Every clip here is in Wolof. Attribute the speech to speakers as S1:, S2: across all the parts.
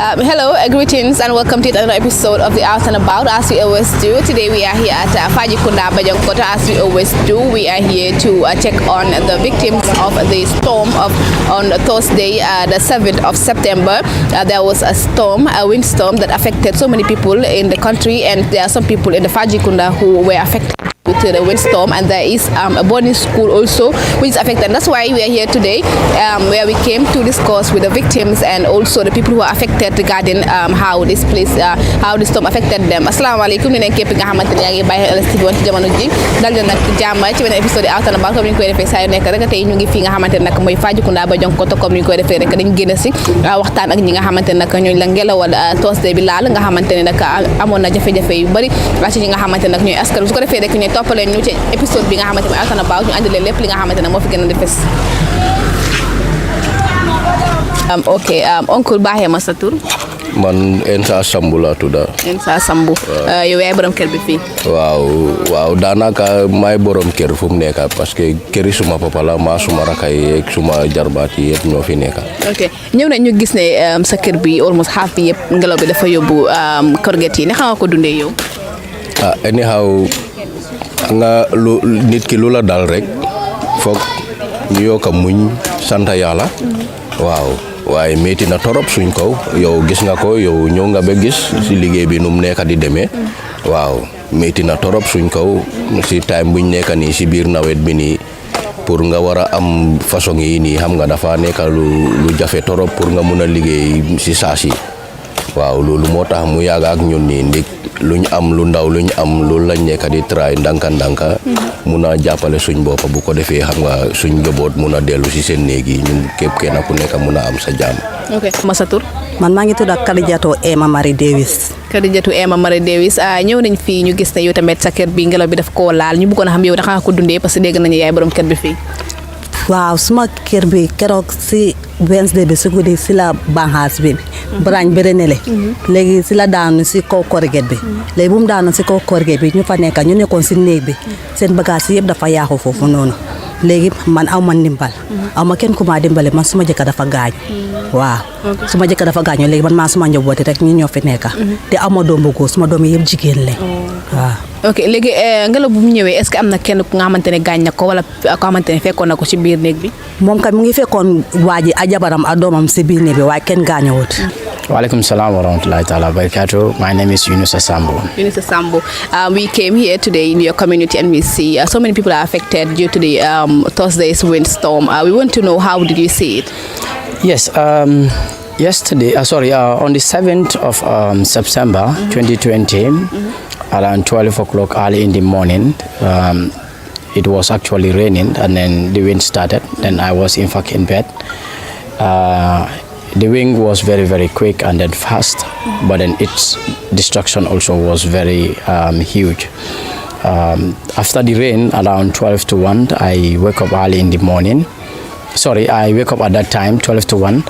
S1: Hello, greetings, and welcome to another episode of the Out and About. As we always do, today we are here at Fajikunda Bajangkota. As we always do, we are here to check on the victims of the storm on Thursday, the 7th of September. There was a storm, a windstorm that affected so many people in the country, and there are some people in the Fajikunda who were affected to the windstorm, and there is a boarding school also which is affected. That's why we are here today, where we came to discuss with the victims and also the people who are affected regarding how this place, how the storm affected them. Assalamualaikum ni len kep nga xamanteni ya ngi baye LSTV won ci jamono ji dal na nak jamm ci benen episode Out and About comme ni koy defé say nek rek tay ñu ngi fi nga xamanteni nak moy Fajikunda Bajangkota comme ni koy defé rek dañ gëna ci waxtaan ak ñi nga xamanteni nak ñoy la ngelawal Thursday bi laal nga xamanteni nak amon na jafé-jafé yu bari ci ñi nga xamanteni nak ñoy askal su ko defé rek ñoy toppale ñu ci épisode bi nga xamante ne Out and About ñu andi leen lépp li nga xamante ne moo fi gën a di fes. Ok oncle baaxee ma sa tur.
S2: Man Ensa Sambu laa tudda.
S1: Ensa Sambu. Yow yaay borom kër bi fii.
S2: waaw daanaka maay borom kër fu mu nekk parce que këri suma papa la maa suma rakay ak suma jarbaat yi yëpp ñoo fi nekk.
S1: ok ñëw na ñu gis ne sa kër bi almost half bi yëpp ngelaw bi dafa yóbbu korget yi ne xam nga ko dundee yow.
S2: anyhow nga lu nit ki lu la dal rek foog ñu yokk a muñ sant yàlla waaw waaye metti na torop suñ kaw yow gis nga ko yow ñëw nga ba gis si liggéey bi nu mu nekk di demee waaw metti na torop suñ kaw si time buñ nekk nii si biir nawet bi nii pour nga war a am façon yi nii xam nga dafa nekk lu jafe torop pour nga mun a liggéey si saasi waaw loolu moo tax mu yàgg ak ñun nii ndik luñ am lu ndaw luñ am loolu lañ nekk di try ndanka mun a jàppale suñ bopp bu ko defee xam nga suñ njaboot mun a dellu si seen néeg yi ñun képp kenn ku nekk mun a am sa jàmm.
S1: ok masa tur.
S3: man maa ngi tudd Kadijatu Emma Marie Davis.
S1: Kadijatu Emma Marie Davis ñëw nañ fii ñu gis ne yow tamit sa kër bi ngelaw bi daf koo laal ñu bëggoon a xam yow naka nga ko dundee parce que dégg nañu yaay borom kër bi fii.
S3: waaw suma kër bi keroog si Wednesday bi si guddi si la banxaas bi branch bi renele léegi si la daanu si kaw korget bi léegi bu mu daanu si kaw korget bi ñu fa nekk ñu nekkoon si néeg bi seen bagage yëpp dafa yaaxu foofu noonu léegi man aw ma ndimbal aw ma kenn ku ma dimbale man suma jëkkër dafa gaañ waaw suma jëkkër dafa gaañoo léegi man maa suma njabooti rek ñu ñoo fi nekk te aw ma doom bu góor suma doom yëpp jigéen lañ waaw.
S1: ok léegi ngelaw bu mu ñëwee est-ce que am na kenn ku nga xamante ne gaañ na ko wala ko xamante ne fekkoon na ko ci biir néeg bi.
S3: moom kay mu ngi fekkoon waa ji a jabaram a doomam si biir néeg bi waaye kenn gaañawut.
S4: Walaikum salam wa rahmatullahi ta'ala barakatuh. My name is Yunusa Sambu.
S1: Yunusa Sambu. We came here today in your community and we see so many people are affected due to the Thursday's windstorm. We want to know, how did you see it?
S4: Yes, yesterday, on the 7th of September 2020, around 12 o'clock early in the morning, it was actually raining and then the wind started. Then I was in fact in bed. The wind was very, very quick and then fast, but then its destruction also was very huge. After the rain, around 12 to 1, I wake up early in the morning. I wake up at that time, 12 to 1,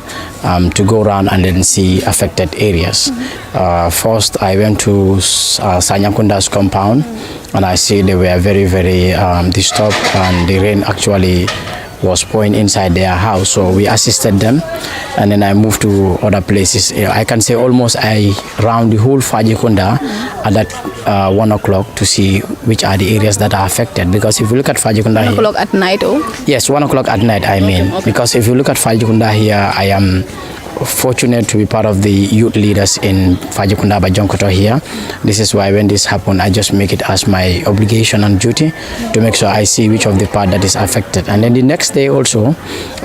S4: to go around and then see affected areas. First, I went to Sanyakunda's compound, and I see they were very, very disturbed, and the rain actually was pouring inside their house, so we assisted them, and then I moved to other places. I can say almost I round the whole Fajikunda at that 1 o'clock to see which are the areas that are affected, because if you look at Fajikunda
S1: 1 o'clock at night,
S4: Yes, 1 o'clock at night, I mean. Okay. Because if you look at Fajikunda here, I am fortunate to be part of the youth leaders in Fajikunda Bajangkota here. This is why when this happened, I just make it as my obligation and duty to make sure I see which of the part that is affected. And then the next day also,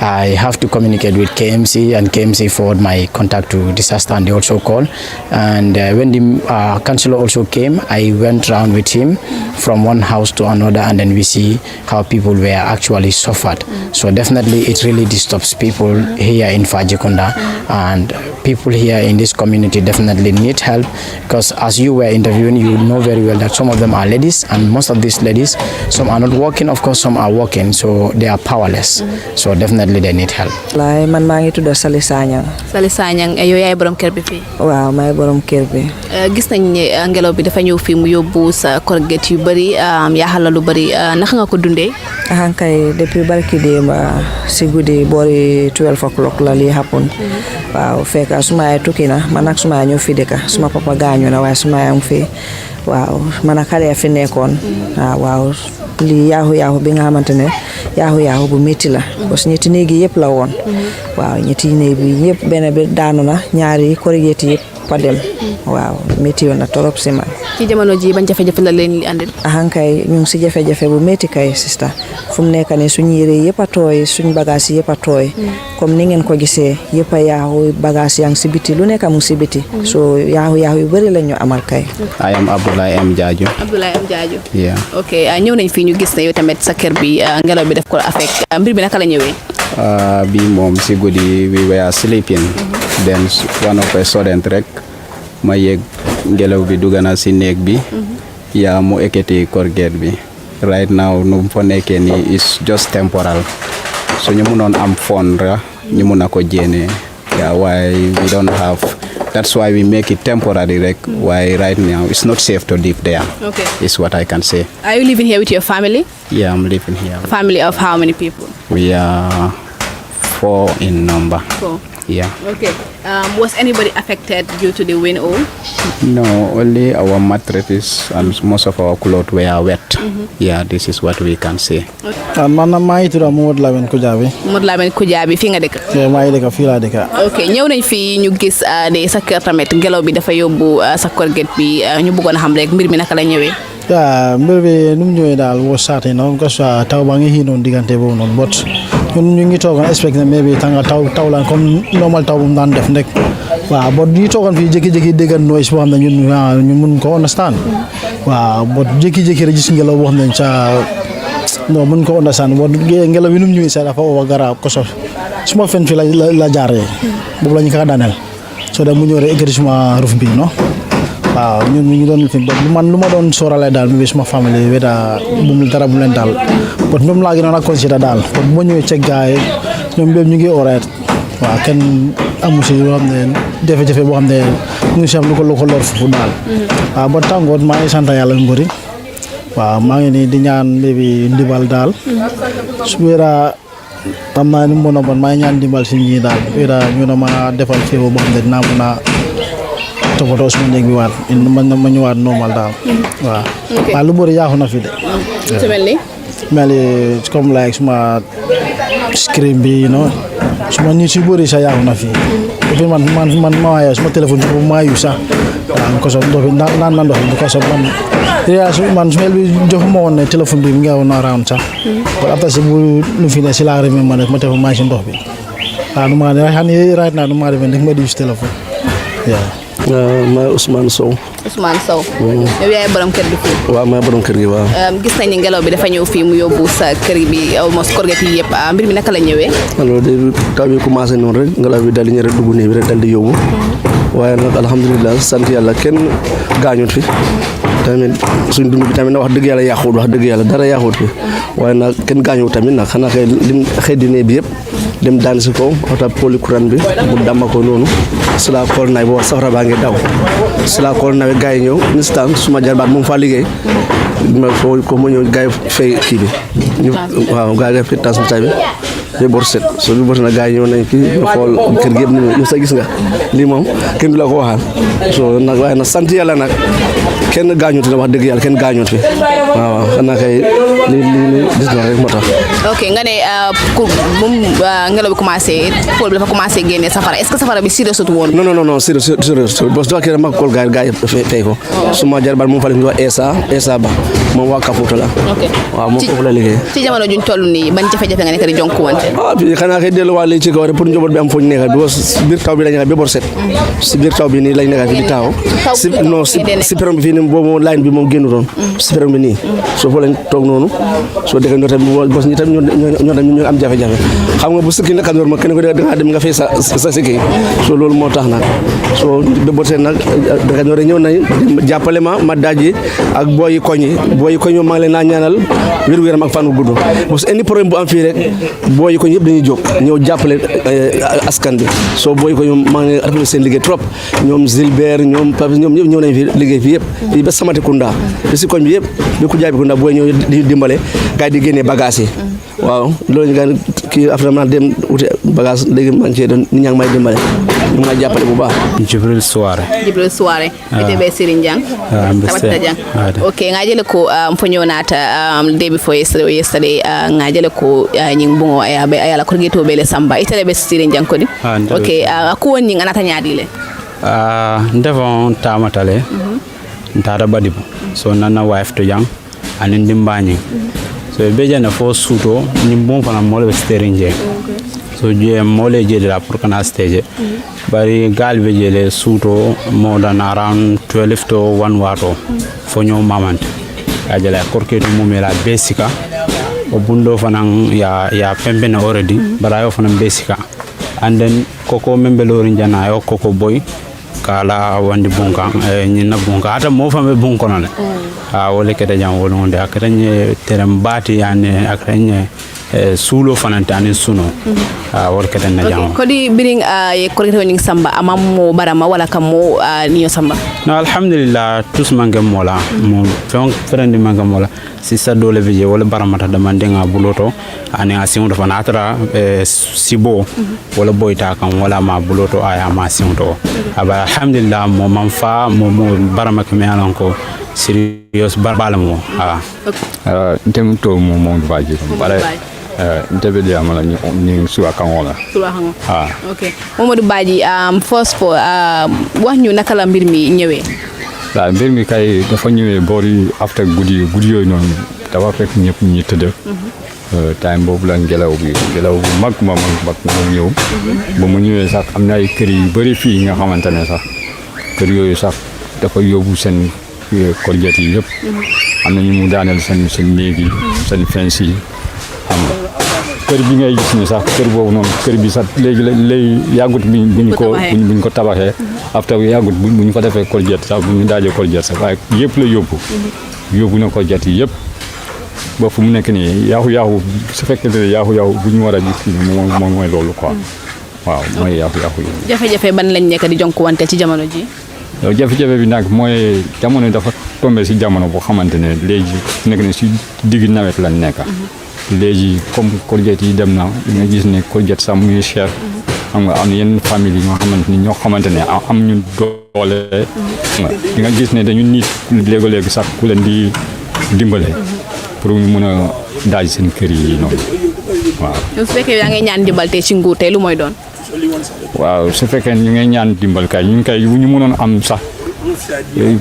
S4: I have to communicate with KMC, and KMC forward my contact to disaster, and they also call. And when the councillor also came, I went around with him from one house to another, and then we see how people were actually suffered. So definitely it really disturbs people here in Fajikunda. And people here in this community definitely need help, because as you were interviewing, you know very well that some of them are ladies, and most of these ladies, some are not working, of course some are working, so they are powerless. So definitely they need help.
S5: Man maa ngi tudd Sali Sanyang.
S1: Sali Sanyang yow yaay borom kër bi fii.
S5: Waaw maay borom kër bi.
S1: Gis nañ ne ngelaw bi dafa ñëw fii mu yóbbu sa korget yu bëri yaaxal la lu bëri naka nga ko dundee.
S5: Kay depuis barki démb si guddi boori 12 o'clock la lii happen. waaw fekk suma yaay tukki na man ak suma yaay ñoo fi dëkk suma papa gaañu na waaye suma yaay fi waaw man ak xale ya fi nekkoon waaw lii yaaxu bi nga xamante ne yaaxu bu métti la parce que ñetti néeg yi yëpp la woon waaw ñetti néeg bi yëpp benn bi daanu na ñaari corrigate yëpp fa dem waaw métti yoon na torop si man.
S1: ci jamono ji ban jafe-jafe la leen di andil.
S5: kay ñu ngi si jafe-jafe bu métti kay sista fu mu nekk nii suñu yére yëpp a tooy suñu bagage yi yëpp a tooy comme ni ngeen ko gisee yëpp a yaaxu bagage yaa ngi si biti lu nekk mu si biti so yaaxu yu bëri la ñu amal kay.
S6: I am Abdoulaye M Jaaju.
S1: Abdoulaye M Jaaju.
S6: Yeah.
S1: ok ñëw nañ fii ñu gis ne yow tamit sa kër bi ngelaw bi daf ko affect mbir bi naka la ñëwee.
S6: Bi moom si guddi we were sleeping. Then one of a sudden rek ma yëg ngelaw bi dugg na si néeg bi. yaa mu ekkati corget bi. right now nu mu fa nekkee nii is just temporal. so ñu mënoon am fond ra ñu mën a ko jéene. yeah waaye we don't have. That's why we make it temporary, why right now it's not safe to live there.
S1: Okay.
S6: Is what I can say.
S1: Are you living here with your family?
S6: Yeah, I'm living here.
S1: Family of how many people?
S6: We are 4 in number.
S1: 4.
S6: Yeah.
S1: Okay. Was anybody affected due to the wind or?
S6: No, only our mattresses and most of our clothes were wet. Yeah, this is what we can say.
S7: man maa ngi tudd Modou Lamine Kujabi.
S1: Modou Lamine Kujabi fi nga dëkk.
S7: maa ngi dëkk fii laa dëkk.
S1: ok ñëw nañ fii ñu gis ne sa kër tamit ngelaw bi dafa yóbbu sa corget bi ñu bëggoon a xam rek mbir mi naka la ñëwee.
S7: waaw mbir bi nu mu ñëwee daal woo saate na parce que taw baa ngi xiinoon diggante boobu noonu bot ñun ñu ngi toogoon expecté mais bi tanga taw la comme normal taw bu mu daan def ndek waaw bot ñu toogoon fii jékki-jékki dégg noise boo xam ne ñun mun ko understand waaw bot jékki-jékki rek gis ngelaw boo xam ne sa non mun ko understand bot ngelaw bi nu mu ñëwee sax dafa woo garab ko sof suma fen fi la jaaree boobu la ñu ko daaneel soo dem mu ñëw rek écrit suma roof bi non waaw ñun ñu ngi doon fi lu ma doon soorale daal mi suma famille weda bu mu dara bu leen daal bot ñoom laa gënoon a considéré daal kon bu ma ñëwee ceeg gaay ñoom bépp ñu ngi oreet waaw kenn amu si loo xam ne jafe-jafe boo xam ne ñu si am lu ko lor foofu daal waaw ba tàngoor maa ngi sant yàlla lu bëri waaw maa ngi nii di ñaan bébi ndibal daal su wéra xam naa ni mu mën a bon maa ngi ñaan ndimbal si ñii daal wéra ñu ne ma defal féewo boo xam ne dinaa mën a toppatoo suma néeg bi waat ma ñëwaat normal daal waaw waaw lu bëri yaaxu na fi de mel ni comme like suma screen bi suma nit si bëri sax yaaxu na fi et puis man ma waaye suma téléphone bi maa yu sax waaw ko soog ndox bi naan na ndox bi ko soog man su mel bi joxuma woon ne téléphone bi mi ngi woon around sax kon après si bu lu fi ne si laa remee ma def ma téléphone maa si ndox bi waaw nu ma xam ne right now nu ma defee ma di use téléphone
S8: ma Ousmane Sow.
S1: Ousmane Sow. yow yaay borom kër gi fii.
S8: waaw maa borom kër gi waaw.
S1: gis nañ ni ngelaw bi dafa ñëw fii mu yóbbu sa kër bi almost corget yi yëpp mbir mi naka la ñëwee.
S8: alors de taw bi commencé noonu rek ngelaw bi daal di ñëw rek dugg nii bi rek daal di yóbbu. waaye nag alhamdulilah sant yàlla kenn gaañut fi. tamit suñ dund bi tamit na wax dëgg yàlla yàquwut wax dëgg yàlla dara yàquwut fi waaye nag kenn gaañuwut tamit nag xanaa kay lim xëy di ne bi yëpp dem daan si kaw oto poli courant bi mu damma ko noonu si la kool naay boo safara baa ngi daw si la kool nawe gars yi ñëw instant suma jarbaat moom faa liggéey ma foo ko mu ñëw gars yi fay kii bi ñu waaw gars yi fay transmita bi bor set so bi bor na gars yi ñëw nañ fii ñu xool kër gi yëpp ñu sa gis nga lii moom kenn du la ko waxal so nag waaye nag sant yàlla nag kenn gaañut na wax dëgg yàlla kenn gaañut fi waaw xanaa kay li gis na rek moo tax.
S1: ok nga ne moom ngelaw bi commencé pôle bi dafa commencé génne safara est-ce que safara bi siré sut woon.
S8: non siré bos do kii ma ko gaay fay ko suma jarbaat moom fa la ñu wax Essa Ba moom waa Kafuta la.
S1: ok
S8: waaw moom foofu la liggéey.
S1: ci jamono juñ toll nii ban jafe-jafe nga nekk di jonkuwante.
S8: bi xanaa kay delluwaat léegi ci kaw rek pour njaboot bi am foo ñu nekk bi biir taw bi lañ nekk ba bor set si biir taw bi nii lañ nekk fi di taw si peron bi fii nii boobu line bi moom génn doon si peron bi nii soo fa lañ toog noonu soo dëkk ñoo tamit bos ñi tamit ñoo am jafe-jafe xam nga bu sikki nag kandoor ma kenn ko da dem nga fay sa sikki soo loolu moo tax nag soo ba bor set nag dëkk ñoo ñëw nañ jàppale ma daaji ak booyi koñ maa ngi leen naa ñaanal wér-gu-yaram ak fan wu gudd parce que any problème bu am fii rek booyi koñ yëpp dañuy jóg ñëw jàppale askan bi soo booyi koñ maa ngi rafetlu seen liggéey trop ñoom Gilbert ñoom Pape ñoom ñëpp ñëw nañ fi liggéey fi yëpp ba Samati Kunda bi si koñ bi yëpp bi ku jaay bi Kunda booy ñëw di dimbale gars yi di génnee bagage yi waaw loolu ñu gaan kii après ma dem wuti bagage léegi man ci doon ñang may dimbale ñu ma jàppale bu baax
S1: Jibril Suare ite be Sirin Jang tabata Jang okay ngajele ko mfonyo nata day before yesterday ngajele ko nying bungo ayala ko geto bele samba ite be Sirin Jang ko di okay ko woni nganata nyaadile
S6: ndevon tamatale ntara badibu so nana wife to Jang anin dimbani so be jana fo suto nyimbon fana mole be sterinje so je mole je de la pour kana stage bari gal be je le suto more than around 12 to 1 wato fo nyo mamante ajala korke to mumela besika o bundo fana ya pembena already bara yo fana besika and then koko membelori jana yo koko boy kala wandi bunka nyina bunka ata mo fambe bunko nale wole kede jam wol ngonde akranye terem bati yani akranye sulo fanantani suno wol kede na jam
S1: ko di biring e korito ning samba amam barama wala kamo niyo samba
S6: no alhamdulillah tous mangé mola mo fon frendi mangé mola si sa dole vije wala barama ta demande nga buloto ani asion do fanatra sibo wala boyta kan wala ma buloto aya ma asion to aba alhamdulillah mo manfa mo barama ke me alonko serious barbalamo
S9: dem to mo baji bare ndebe dia mala ni suwa kan wala
S1: okay Mamadou Badji first for wax ñu naka la mbir mi ñëwé
S9: la mbir mi kay dafa ñëwé bori after gudi yoy non dafa fekk ñepp ñi teud time bobu la ngelaw mag ñëw ba mu ñëwé sax amna ay kër yu bari fi nga xamantene sax kër yoyu sax dafa yobu sen korjet yi yépp amna ñu mu daanel sen néegi sen fence yi xam nga kër bi ngay gis ni sax kër bobu non kër bi sax légui yagut buñ ko tabaxé after yagut buñ ko défé korjet sax buñ dajé korjet sax way yépp la yóbbu na korjet yi yépp ba fu mu nekk ni yaahu su fekkee yaahu buñ wara gis mo moy lolu quoi waaw moy yaahu
S1: jafe-jafe ban lañ nekk di jonku wante ci jamono ji
S9: jafe-jafe bi nag mooy jamono dafa tombé si jamono boo xamante ne léegi nekk ne si digg nawet lañ nekk léegi comme korjet yi dem na nga gis ne korjet sax muy cher xam nga am na yenn famille yi ñoo xamante ne am ñu doole di nga gis ne dañu nit léegi sax ku leen di dimbale pour ñu mën a daaj seen kër yi noonu waaw
S1: su fekkee yaa ngay ñaan dimbal te ci nguur tey lu mooy doon
S9: waaw su fekkee ñu ngay ñaan dimbal kay ñu kay bu ñu mënoon am sax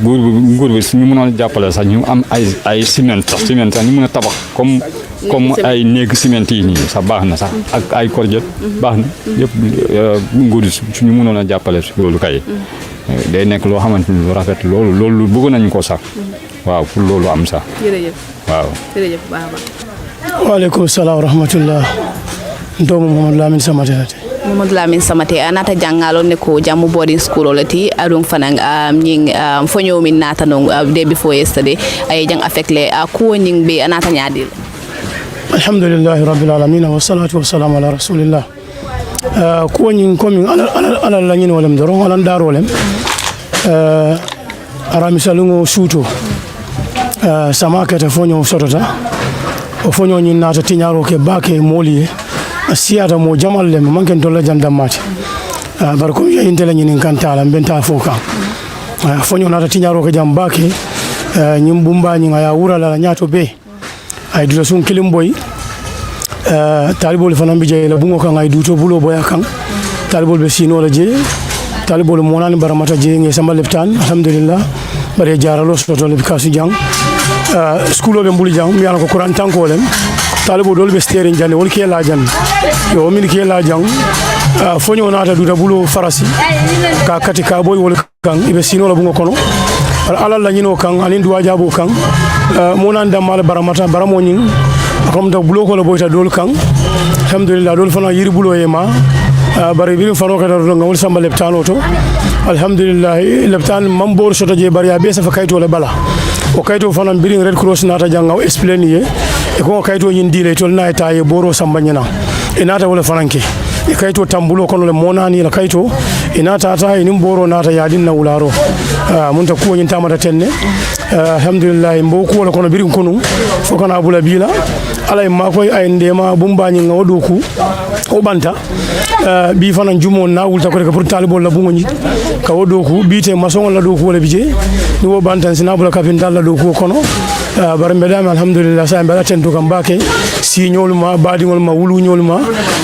S9: nguur bi suñu mënoon jàppale sax ñu am ay ciment sax ñu mën a tabax comme ay néeg ciment yi nii sax baax na sax ak ay korjet baax na yëpp nguur bi suñu mënoon a jàppale si loolu kay day nekk loo xamante ni lu rafet loolu bëgg nañu ko sax waaw pour loolu am sax waaw
S1: jërëjëf baax
S7: waaleykum salaam wa rahmatullah ndomo Mamadou Lamine Samate anata jangalo ne ko jamu boarding school lati adung fanang nying fonyo min nata no day before yesterday ay jang affectle ko nying be anata nyaadil alhamdulillah rabbil alamin wa salatu wa salam ala rasulillah ko nying ko min ala la nyin walam doro ala darolem ara misalungo suto sama kete fonyo sotota o fonyo nyin nata tinyaro ke bake moli siyata mo jamal le manken to la jandamati bar ko ya intela nyinin kantala benta foka fonyo nata tinyaro ko jam bake nyim bumba nyi ya wura la nyato be ay dula sun kilim boy talibol fana bi jey la bungo kan ay duto bulo boya kan talibol be sino la je talibol mo nan baramata je ngi sama leptan alhamdulillah bare jaralo soto le kasu jang school be mbuli jang mi ala ko quran tanko lem talibo dol be steering jande wol ke la jan yo min ke la jang fonyo nata duta bulo farasi ka kati ka boy wol kan ibe sino la bungo kono ala la nyino kan alin duwa jabo kan mo nan damal baramata baramo nyin kom da bulo ko la boyta dol kan alhamdulillah dol fana yiri bulo yema bari bi fano ka do ngol samba leptano to alhamdulillah leptan mambor soto je bari be sa fa kayto le bala o kayto fana biring red cross nata jangaw explain ye e ko kayto yin dile tol na taye boro sambanyana inata wala fananke e kayto tambulo kono le monani la kayto inata ta inin boro nata yadin na wularo munta ko yin tamata tenne alhamdulillah mbo ko wala kono biring kono fo kana bula bila
S10: alay makoy ay ndema bumba ni ngaw doku o banta bi fana jumo na wulta ko pour talibo la bungo ni ka o doku bi te mason la doku wala bije ni wo banta sina bula kapin la doku kono bar mbedam alhamdulillah sa mbela ten to kam bake si nyol ma badi ngol ma wulu nyol ma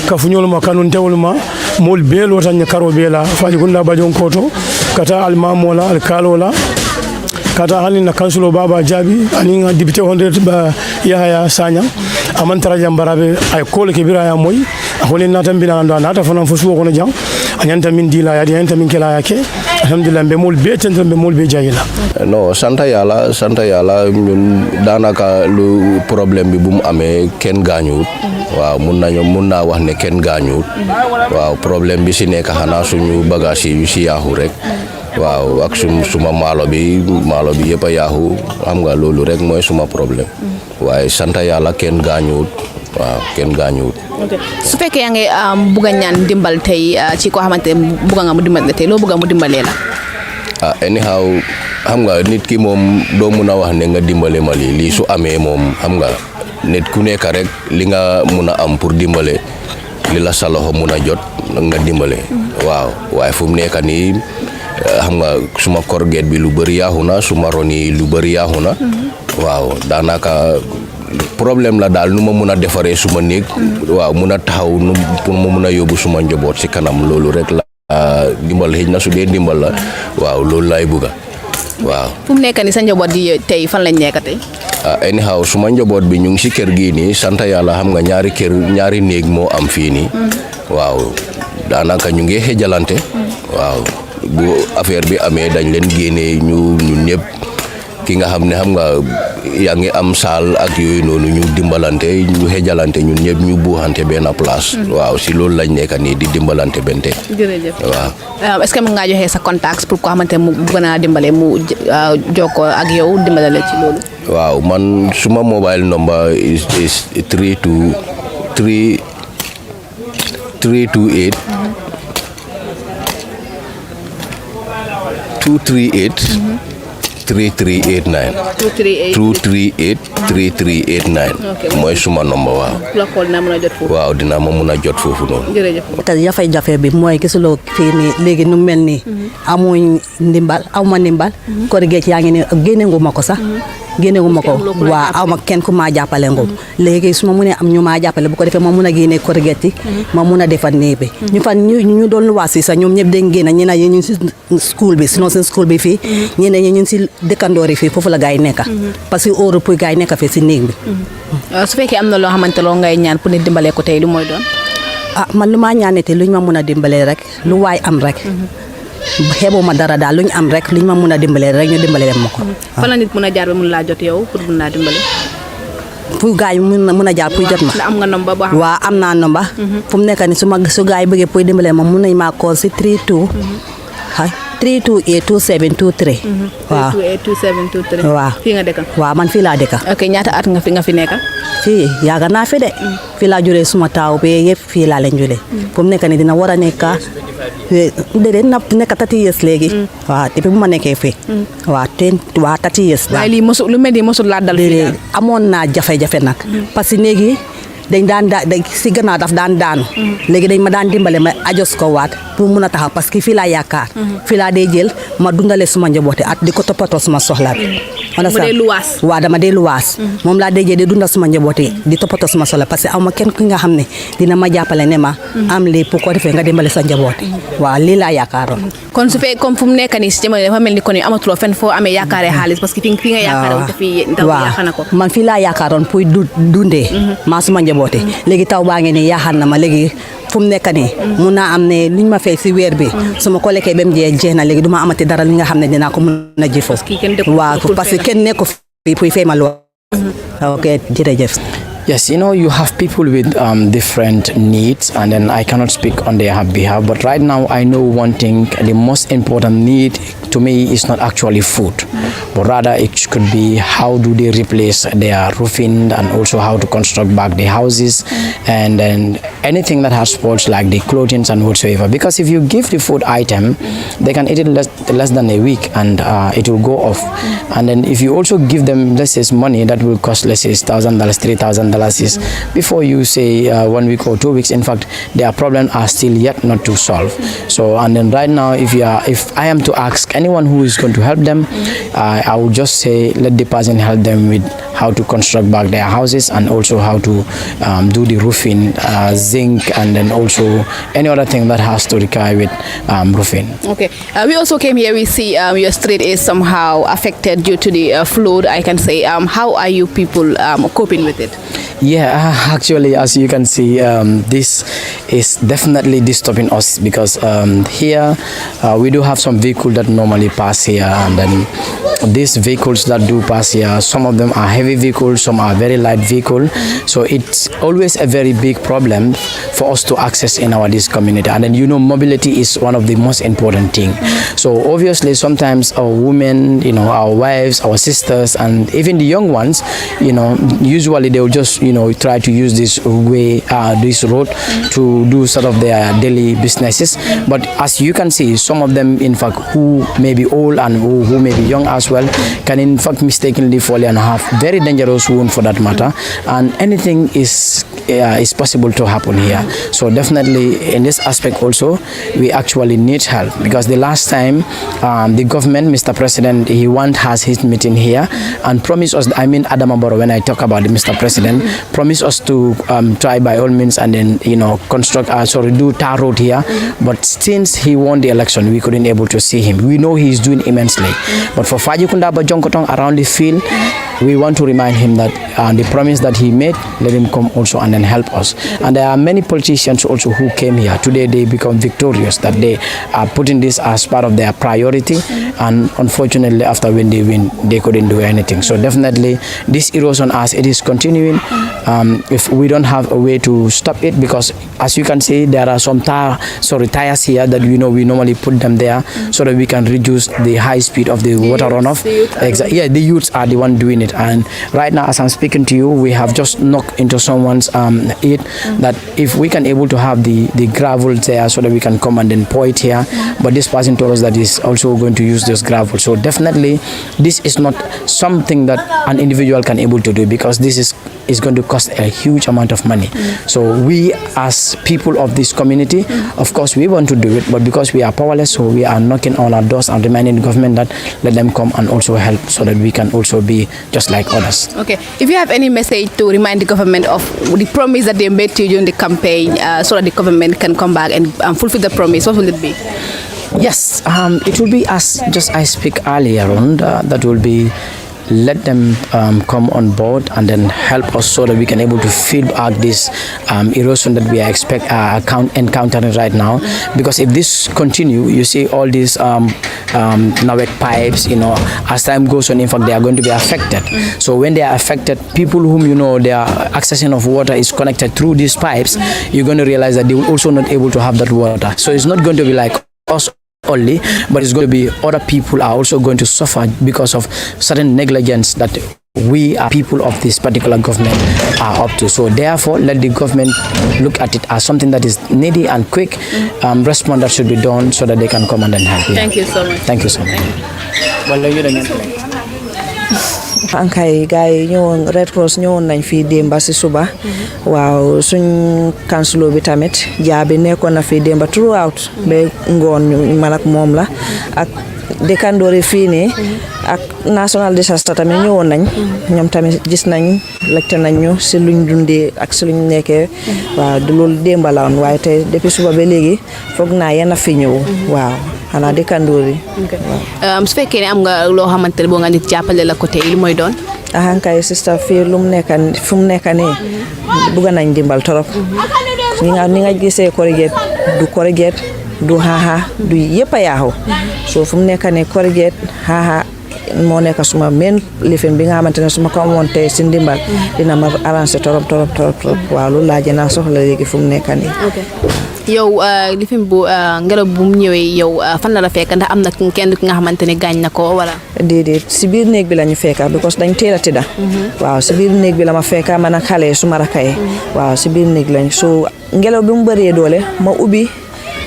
S10: kafu nyol ma kanun tewol ma mol belo tan karo bela faji gunda bajon koto kata al mamola al kalola kata halin na kansulo baba jabi ani nga député honde ba yahaya sanya amantara jambarabe ay kole ke bira ya moy akole nata mbina ndo nata fana fosu ko na jang anyanta min dila ya anyanta min kala yake alhamdulillah be mol be tan be mol be jayila
S2: no santa yalla ñun danaka lu problème bi bu mu amé ken gañu waaw mun na wax ne ken gañu waaw problème bi ci nek xana suñu bagage yi ci yahu rek waaw ak suma malo bi yëpp a yaaxu xam nga loolu rek mooy suma problème waaye santa yàlla kenn gaañuwut waaw kenn gaañuwut.
S1: su fekkee yaa ngi bugg a ñaan dimbal tey ci koo xamante ne bugg nga mu dimbal tey loo bugg a mu dimbalee la.
S2: anyhow xam nga nit ki moom doo mun a wax ne nga dimbale ma lii su amee moom xam nga nit ku nekk rek li nga mun a am pour dimbale li la sa loxo mun a jot nga dimbale waaw waaye fu mu nekk nii xam nga suma korget bi lu bari yaaxuna suma roni lu bari yaaxuna waaw daanaka problème la daal nu ma mun a defaree suma néeg waaw mun a taxaw nu pour ma mun a yóbbu suma njaboot ci kanam loolu rek la dimbal xëj na su dee dimbal la waaw loolu laay bëgga waaw
S1: fu mu nekk ni sa njaboot yi tey fan lañ nekk tey
S2: anyhow suma njaboot bi ñu ngi ci kër gii nii sant yàlla xam nga ñaari néeg moo am fii nii waaw daanaka ñu ngi xejalante waaw bu affaire bi amee dañ leen génnee ñun ñëpp ki nga xam ne xam nga yaa ngi am saal ak yooyu noonu ñu dimbalante ñu xejalante ñun ñëpp ñu buuxante benn place waaw si loolu lañ nekk nii di dimbalante bente
S1: jërëjëf
S2: waaw
S1: est-ce que mën ngaa joxe sa contact pour ko xamante mu bëgg naa dimbale mu jokkoo ak yow dimbalale ci loolu
S2: waaw man suma mobile number is 328 3389 mooy suma nomba waaw waaw dina ma mun a jot foofu noonu
S3: te jafe-jafe bi mooy gisuloo fii nii léegi nu mel nii amuñ awma ndimbal korigéej yaa ngi ne génnenguma ko sax génnenguma ko waaw awma kenn ku maa jàppale ngum léegi su ma munee am ñu maa jàppale bu ko defee ma mun a génne korigéej yi ma mun a defar néeg bi ñu doon luwaas yi sax ñoom ñëpp dañ génn ñi na ñu ngi si school bi sinon seen school bi fii ñeneen ñi ñu ngi si dëkkandoor yi fii foofu la gaa yi nekka parce que heure pour gaa yi nekka fii si néeg bi
S1: su fekkee am na loo xamante loo ngay ñaan pour ne dimbalee ko tey lu mooy doon
S3: man lu maa ñaane te luñ ma mun a dimbalee rek lu waay am rek xeeboo ma dara daal luñ am rek luñ ma mun a dimbalee rek ñu dimbalee leen ma ko
S1: fan la nit mun a jaar ba mun laa jot yow pour mun laa dimbale
S3: fu gaa yi mun a jaar pour jot ma
S1: am nga nomba boo xam
S3: waaw am naa nomba fu mu nekk ni su gaa yi bëggee pour dimbalee ma mun nañ maa call si 3282723 waaw
S1: 3282723
S3: waaw
S1: fii nga dëkk
S3: waaw man fii laa dëkk
S1: ok ñaata at nga fi nekk
S3: fii yàgg naa fi de fii laa juree suma taaw be yëpp fii laa leen juree fu mu nekk ni dina war a nekk déedéet nekk 30 years léegi waaw depuis bu ma nekkee fii waaw 30 years
S1: waaye lii mosul lu mel ni mosul laa dal fii
S3: amoon naa jafe-jafe nag parce que léegi dañ daan si gannaaw daf daan daanu léegi dañ ma daan dimbale ma ajos ko waat pour mun a taxaw parce que fii laa yaakaar fii laa dee jël ma dundale suma njaboote at di ko toppatoo suma soxla bi waaw dama dee luwaas moom laa dee jël di dundal suma njaboote di toppatoo suma soxla parce que aw ma kenn ki nga xam ne dina ma jàppale ne ma am lii pour ko defee nga dimbale sa njaboote waaw lii laa yaakaaroon
S1: kon su fekkee comme fu mu nekk nii si jamono dafa mel ni kon amatuloo fenn foo amee yaakaaree xaalis parce que fi nga yaakaaroon te fii ndaw yaakaar na ko
S3: man fii laa yaakaaroon pour dundee maa suma njaboote léegi taw baa ngi nii yaakaar na ma léegi fu mu nekk nii mun naa am ne liñ ma fay si weer bi su ma ko lekkee ba mu jeex na léegi du ma amati dara li nga xam ne dinaa ko mun a jëfoo waaw parce que kenn nekku fii pour fay ma loo ok jërëjëf.
S4: Yes, you have people with different needs, and then I cannot speak on their behalf. But right now, I know one thing: the most important need to me is not actually food, but rather it could be how do they replace their roofing, and also how to construct back the houses, and then anything that has spoils like the clothing and whatsoever. Because if you give the food item, they can eat it less than a week, and it will go off. And then if you also give them, let's say, money that will cost, let's say, $1,000, $3,000. analysis before you say 1 week or 2 weeks. In fact, their problems are still yet not to solve. So, and then right now, if I am to ask anyone who is going to help them, I would just say let the person help them with how to construct back their houses and also how to do the roofing, zinc, and then also any other thing that has to require with roofing.
S1: Okay. We also came here. We see your street is somehow affected due to the flood, I can say. How are you people coping with it?
S4: Yeah, actually, as you can see, this is definitely disturbing us because here we do have some vehicles that normally pass here, and then these vehicles that do pass here, some of them are heavy vehicles, some are very light vehicles. So it's always a very big problem for us to access in this community. And then mobility is one of the most important thing. So obviously sometimes our women, our wives, our sisters, and even the young ones, usually they will just try to use this way, this road to do sort of their daily businesses. But as you can see, some of them, in fact, who may be old and who may be young as well, can in fact mistakenly fall and have very dangerous wound for that matter. And anything is possible to happen here. So definitely in this aspect also, we actually need help because the last time the government, Mr. President, he has his meeting here and promised us, Adama Barrow, when I talk about the Mr. President, promised us to try by all means and then, construct, do tar road here. But since he won the election, we couldn't able to see him. We know he's doing immensely. But for Fajikunda Bajonkotong around the field, we want to remind him that the promise that he made, let him come also and then help us. And there are many politicians also who came here. Today they become victorious, that they are putting this as part of their priority. And unfortunately, after when they win, they couldn't do anything. So definitely, this erosion as it is continuing, if we don't have a way to stop it, because as you can see, there are some tires here that we normally put them there so that we can reduce the high speed of the water runoff. Yeah, the youths are the one doing it. And right now, as I'm speaking to you, we have just knocked into someone's ear that if we can able to have the gravel there so that we can come and then pour it here. But this person told us that he's also going to use this gravel. So definitely, this is not something that an individual can able to do because this is going to cost a huge amount of money. So we as people of this community, of course, we want to do it, but because we are powerless, so we are knocking on our doors and reminding the government that let them come and also help so that we can also be just like others.
S1: Okay. If you have any message to remind the government of the promise that they made to you during the campaign so that the government can come back and fulfill the promise, what will it be?
S4: Yes, it will be as just I speak earlier on, that will be let them come on board and then help us so that we can able to feed back this erosion that we are encountering right now. Because if this continue, you see all these nawet pipes, as time goes on, in fact, they are going to be affected. So when they are affected, people whom their accessing of water is connected through these pipes, you're going to realize that they will also not able to have that water. So it's not going to be like us only, but it's going to be other people are also going to suffer because of certain negligence that we are people of this particular government are up to. So therefore, let the government look at it as something that is needy and quick response that should be done so that they can come and then help.
S1: Thank you so much.
S4: Thank you so much.
S5: ankay gars yi ñëwoon Red Cross ñëwoon nañ fii démba si suba waaw suñ councilor bi tamit jaabi nekkoon na fii démba throughout ba ngoon man ak moom la ak dëkkandoori fii nii ak national disaster tamit ñëwoon nañ ñoom tamit gis nañ laajte nañ ñu si luñ dundee ak si luñ nekkee waaw du loolu démba la woon waaye tey depuis suba ba léegi foog naa yéen a fi ñëw waaw xanaa dëkkandoori
S1: su fekkee ne am nga loo xamante ne boo nga nit jàppale la côté yi lu mooy doon
S5: kay sister fii lu mu nekk fu mu nekk nii bëgg nañ dimbal torop ni nga gisee corrigate du haha du yëpp a yaaxu so fu mu nekk nii corrigate haha moo nekk suma main lifin bi nga xamante ne suma ko amoon tey si ndimbal dina ma arrangé torop waaw loolu laa jëna soxla léegi fu mu nekk nii
S1: yow lifin bu ngelaw bu mu ñëwee yow fan la fekk ndax am na kenn ki nga xamante ne gaañ na ko wala
S5: déedéet si biir néeg bi la ñu fekka because dañ teel a tëdda waaw si biir néeg bi la ma fekka man ak xale suma rakay waaw si biir néeg lañ so ngelaw bi mu bëree doole ma ubbi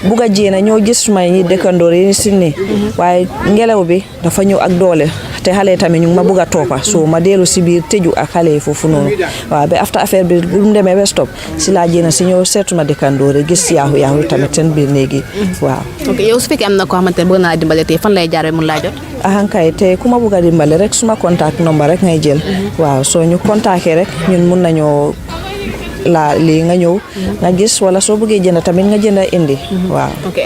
S5: bugg a jéena ñoo gis suma ñi dëkkandoor yi si ne waaye ngelaw bi dafa ñëw ak doole te xale tamit ñu ngi ma bugg a toppa so ma dellu si biir tëju ak xale yi foofu noonu waaw ba after affaire bi bu mu demee ba stop si laa jéena si ñëw seetuma dëkkandoor yi gis yaaxu tamit seen biir néegi waaw.
S1: ok yow su fekkee am na koo xamante ne bëgg naa dimbale tey fan lay jaaree mun laa jot.
S5: ahankay te ku ma bugg a dimbale rek suma contact number rek ngay jël waaw soo ñu contacté rek ñun mun nañoo lii nga ñëw nga gis wala soo bëggee jënd tamit nga jënd indi waaw.
S1: ok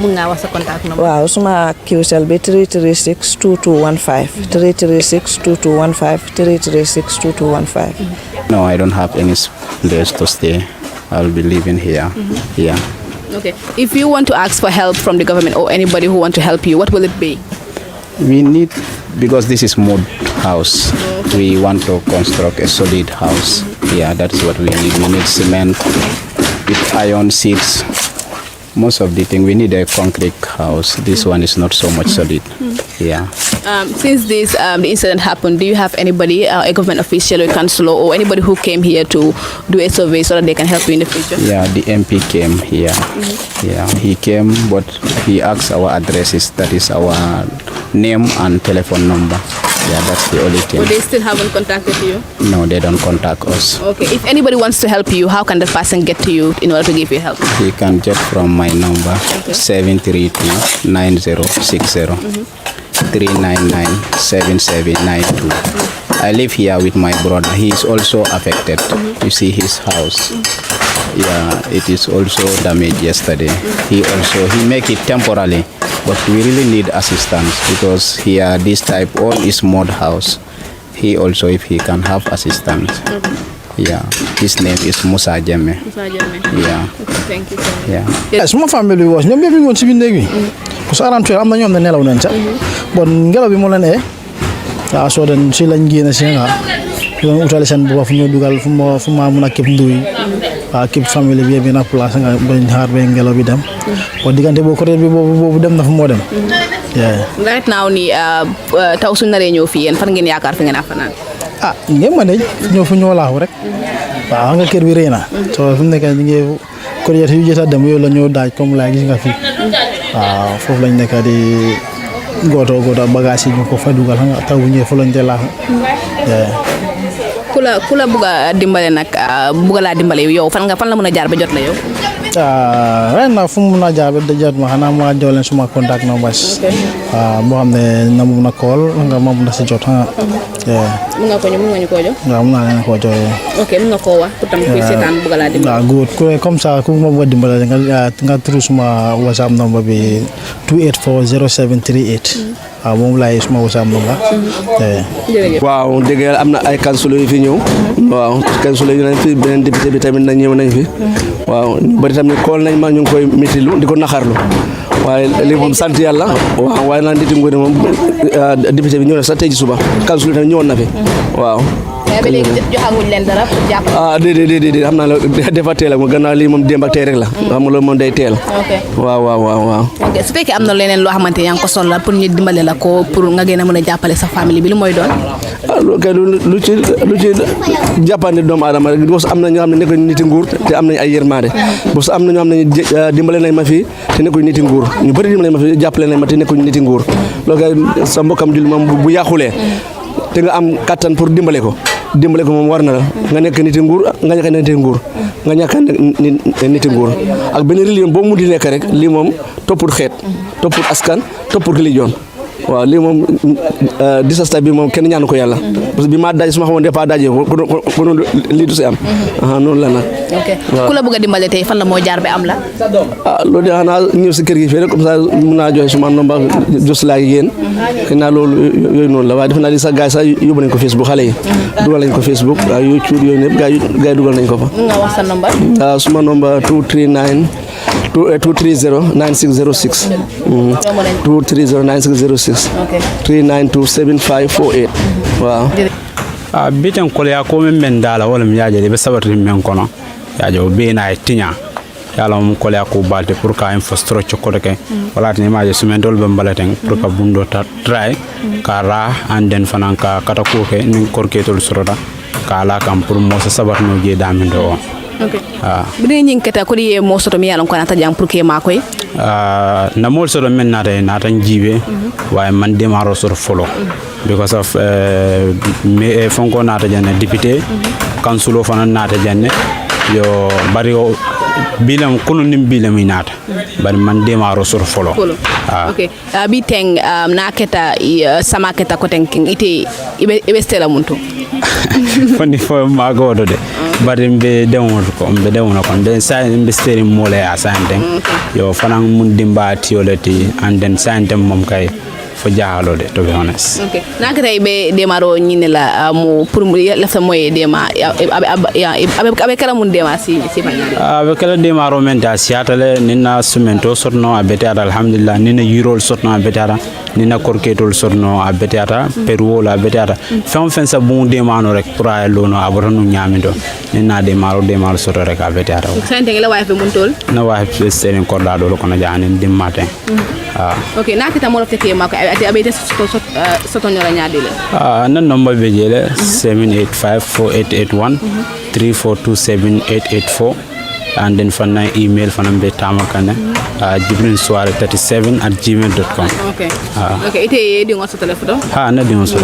S1: mun ngaa wax sa contact number.
S5: waaw suma QCell bi 336 2215 336 2215 336 2215.
S6: No, I don't have any place to stay. I'll be living here. Yeah.
S1: Okay. If you want to ask for help from the government or anybody who want to help you, what will it be?
S6: We need, because this is mud house, we want to construct a solid house. Yeah, that's what we need. We need cement with iron seats. Most of the thing we need a concrete house. This one is not so much solid. Yeah.
S1: Since this the incident happened, do you have anybody, a government official or councillor or anybody who came here to do a survey so that they can help you in the future?
S6: Yeah, the MP came here. Yeah, he came, but he asked our addresses. That is our name and telephone number. Yeah, that's the only thing.
S1: But they still haven't contacted you?
S6: No, they don't contact us.
S1: Okay. If anybody wants to help you, how can the person get to you in order to give you help?
S6: He can get from my number 732-9060. 399-7792. I live here with my brother. He is also affected. You see his house. Yeah, it is also damaged yesterday. He make it temporarily, but we really need assistance because here this type all is mud house. He also, if he can have assistance. Yeah, his name is Musa Jeme.
S1: Musa Jeme.
S6: Yeah.
S1: Thank you so much.
S6: Yeah.
S7: Yes, my family was ñoom ñëpp ñu woon ci biir néeg bi parce que around 12 am na ñoom ne nelaw nañ sax bon ngelaw bi moo leen waaw soo den si lañ génn si nga doon utali seen bopp fu ñu dugal fu ma mun a képp nduy waaw képp famille bi yëpp nag place nga bañ xaar ba ngelaw bi dem bon diggante boo côté bi boobu dem na fu moo dem.
S1: Right now nii taw su naree ñëw fii yéen fan ngeen yaakaar fi ngeen a fanaan.
S7: ngeen ma ne ñëw fu ñoo laaxu rek waaw nga kër bi rëy na soo fu mu nekk ñu ngi côté yu jot a dem yooyu la ñoo daaj comme laa gis nga fi waaw foofu lañ nekk di gooto bagage yi ñu ko fa dugal xam nga taw bu ñëwee fa lañ te laaxu.
S1: ku la bugg a dimbale nag bugg laa dimbale yow fan la mën a jaar ba jot la yow.
S7: ren na fu mu mun a jaar ba jot ma xanaa ma jox leen suma contact numbers boo xam ne na mu mun a call nga ma mun a si jot
S1: mun nga ñu koo jox.
S7: waaw mun naa leen koo jox.
S1: ok mun nga koo wax pour tam kuy seetaan bugg laa dimbale.
S7: waaw good comme ça ku ma bugg a dimbale nga turu suma whatsapp number bi 2840738 waaw moom laay suma whatsapp number.
S8: waaw dëgg yàlla am na ay councilor yu fi ñëw. waaw councilor yu nañ fi beneen député bi tamit ñëw nañ fi. waaw ñu bari tamit kool nañ ma ñu ngi koy méttilu di ko naxarlu waaye li moom sant yàlla waaw waaye nag niti nguur moom député bi ñëw na sax tey ji suba councilor tamit ñëwoon na fi waaw.
S1: mais ba léegi joxaguñ leen dara pour jàpp.
S8: déedéet xam naa la dafa teel ak gannaaw lii moom démb ak tey rek la. xam nga loolu moom day teel. waaw.
S1: ok su fekkee am na leneen loo xamante yaa ngi ko soxla pour ñu dimbale la ko pour nga gën a mën a jàppale sa famille bi lu mooy doon.
S8: loolu kay lu ci jàppandi doomu aadama rek bos am na ñoo xam ne nekkuñ niti nguur te am nañ ay yërmande bos am na ñoo xam ne dimbale nañ ma fii te nekkuñ niti nguur ñu bëri dimbale nañ ma fii jàppale nañ ma te nekkuñ niti nguur loolu kay sa mbokkam jul moom bu yàqulee te nga am kattan pour dimbale ko moom war na la nga nekk niti nguur nga ñàkk niti nguur nga ñàkk niti nguur ak benn religion boo mu di nekk rek lii moom toppul xeet toppul askan toppul religion waaw lii moom disaster bi moom kenn ñaanu ko yàlla parce que bi ma daje su ma xamoon départ daje ko lii du si am noonu la nag.
S1: ok ku la bëgg a dimbale tey fan la moo jaar ba am la.
S8: loolu de xanaa ñëw si kër gi fii rek comme ça mun naa joxe suma nomba jos laa yéen xëy naa loolu yooyu noonu la waaye defe naa li sax gars yi sax yóbbu nañ ko Facebook xale yi dugal nañ ko Facebook waaw YouTube yooyu ñëpp gars yi dugal nañ ko fa.
S1: nga wax sa nomba.
S8: suma nomba 230-9606 230-9606 392-7548 waaw.
S11: biten kolya ko men men dala wala mi yaje be sabati men kono yaje o be na tinya yala mo kolya ko balte pour ka infrastructure ko de wala tani maje sumentol be mbalaten pour ka bundo ta try kara anden fanan ka kata ko ke nin korketol soroda kala kam pour mo sa sabat no je damin do
S1: okay bune nyin keta ko di mo soto mi yalon ko nata jang pour que ma koy
S11: na mol soto men nata jibe waye man demaro soto folo because of me fonko nata janne député councilo fana nata janne yo bari bilam kunu nim bilam inata bari man demaro soto folo
S1: okay bi teng na keta sama keta ko tenking ite ibe stela muntu
S11: fonni fo magodo de bari mbe dewon ko den sa mbe steri mole asante yo fanan mun dimba tioleti and then sante mom kay fo jaalo de to be honest
S1: okay nakata ibe demaro nyinela mo pour la fa moye dema abe kala mun dema si banyare
S11: abe kala demaro menta siatale nina sumento sorno abetara alhamdulillah nina yurol sorno abetara nina korketol sorno abetara peruola abetara fen sa bon demano rek pour ay lono aboronu nyamindo nina demaro sorto rek abetara
S1: sante ngela wife mun tol
S11: na wife senen korda do ko na jani dim matin
S1: okay nakata mo lafte ke mako abete soto nyola nyaadile
S11: nan number be jele 7854881 3427884 and then fana email fana be tamakane jibrinsoare37@gmail.com
S1: okay ite di ngoso telefono
S11: na di ngoso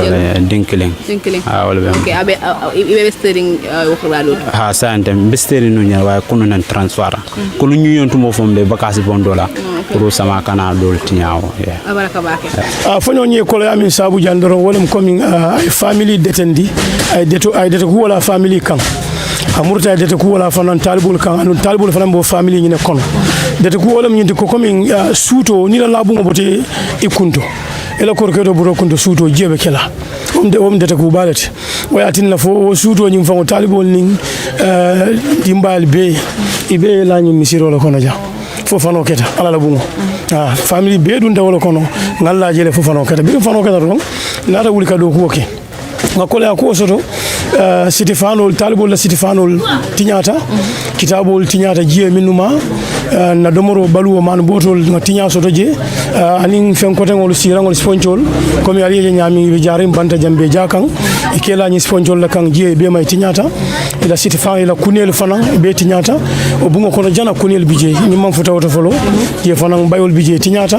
S11: dinkiling wala be
S1: okay abe ibe steering wokrado
S11: sante be steering no nya wa kunu nan transfer kunu nyuyontu mo fombe bakasi bondola pour sama kana dol tiñawo
S1: abaraka bake
S10: fonyo ñe ko amin sabu jandoro wolum komi family detendi ay deto ko wala family kan amurta dete ko wala fanan talibul kan anu talibul fanan bo family ñine kono dete ko wala ñindi ko komi suuto ni la labu ngobote ikunto ela korkedo buro kunto suuto jebe kala dete ko balete wayatin la fo suuto ñim fango talibol ning dimbal be ibe la ñi misiro la kono ja fofano keta ala la bungo family be dun dawolo kono ngalla jele fofano keta bi fofano keta ron nata wuli ka do ko ke ngakole ko soto Sitifanol talibol la Sitifanol tiñata kitabol tiñata jiye minuma na domoro baluwo man botol na tiña soto je anin fen kotengol sirangol sponchol comme yari je nyami be jarim banta jambe jakan ikela ni sponchol la kan jiye be may tiñata ila Sitifan ila kunel fanan be tiñata o bungo kono jana kunel bije ni man futa woto folo je fanan bayol bije tiñata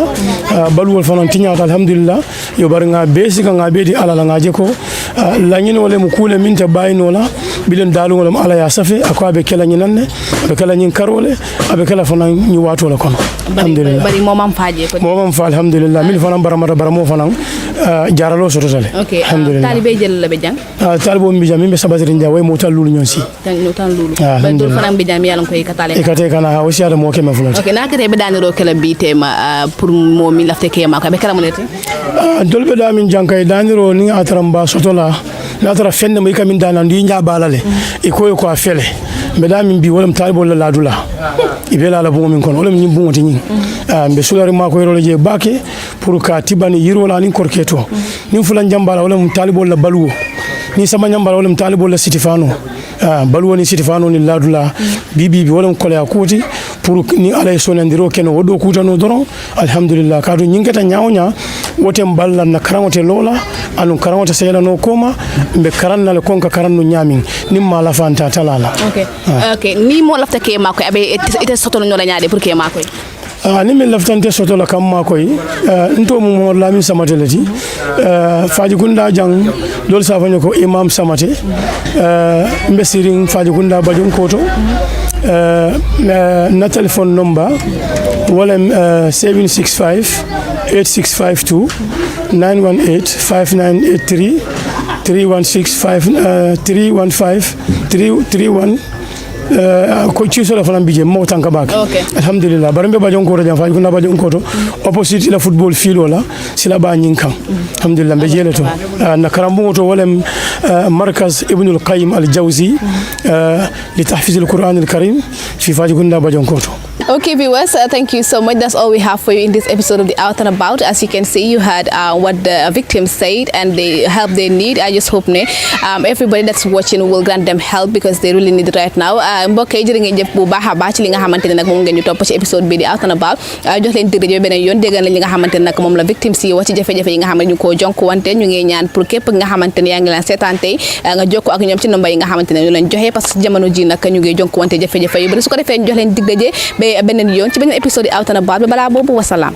S10: baluwol fanan tiñata alhamdulillah yo bar nga be sika nga be di ala nga je ko la ñino wala mu kule minta baynola bilen dalu ngol ala ya safi akwa be kala ñinanne be kala ñin karole abe kala fana ñu wato la kono alhamdulillah
S1: bari momam faaje ko
S10: momam fa alhamdulillah mil fana baramata baramo fana jaralo soto tale
S1: alhamdulillah talibe jël la be jang
S10: talibo mi jam mi sabatri ndia way mo talulu ñon si
S1: tan lulu ba do fana be jam yalan ko ikatale
S10: ikate kana o siada mo kema fulata
S1: okay nakate be daniro kala bi tema pour mo mi lafte kema ko be kala mo lete
S10: dolbe da min jankay daniro ni atramba soto la natara fenne mo ikamin danan di njabalale e koy ko afele mbeda min bi wolam talibo la ladula ibela la bongo min kon wolam nyim bongo tinyi mbe sulari ma ko yoro je bake pour ka tibani yiro la ni korketo ni fulan jambala wolam talibo la baluwo ni sama nyambala wolam talibo la Sitifano baluwo ni Sitifano ni ladula bibi wolam kole akuti pour ni alay sonandiro ken wodo kutano doron alhamdulillah kadu nyingata nyaawnya wote mballa na karangote lola anu karangote sayala no koma mbe karanna le konka karanno nyamin nimma la fanta talala
S1: okay ni mo lafta ke mako abe ite soto no la nyaade pour ke mako
S10: ni min laftante soto la kam mako nto mo la min samatelati faji gunda jang dol sa fanyo ko imam samate mbe sirin faji gunda bajum koto na telephone number wala 765 8652 918 5983 316 315 331 ko ci so la fana bije mo tanka bak alhamdulillah barambe ba jonko jam fa ko na ba jonko to opposite la football field wala sila ba nyin kan alhamdulillah be jele to na karambo to wala markaz ibn al qayyim al jawzi li tahfiz al quran al karim fi faji kunna ba jonko to
S1: Okay, viewers, thank you so much. That's all we have for you in this episode of the Out and About. As you can see, you heard what the victims said and the help they need. I just hope everybody that's watching will grant them help because they really need it right now. mbokk yi jërë ngeen jëf bu baax a baax ci li nga xamante ne nag moom ngeen ñu topp ci épisode bi di Out and About jox leen dig rajo beneen yoon déggal li nga xamante ne nag moom la victimes yi wax ci jafe-jafe yi nga xam ne ñu ko jonkuwante ñu ngi ñaan pour képp nga xamante ne yaa ngi leen seetaan tey nga jokkoo ak ñoom ci nomba yi nga xamante ne ñu leen joxe parce que jamono ji nag ñu ngi jonkuwante jafe-jafe yu bari su ko defee ñu jox leen dig rajo beneen yoon ci beneen épisode yi Out and About ba balaa boobu wasalaam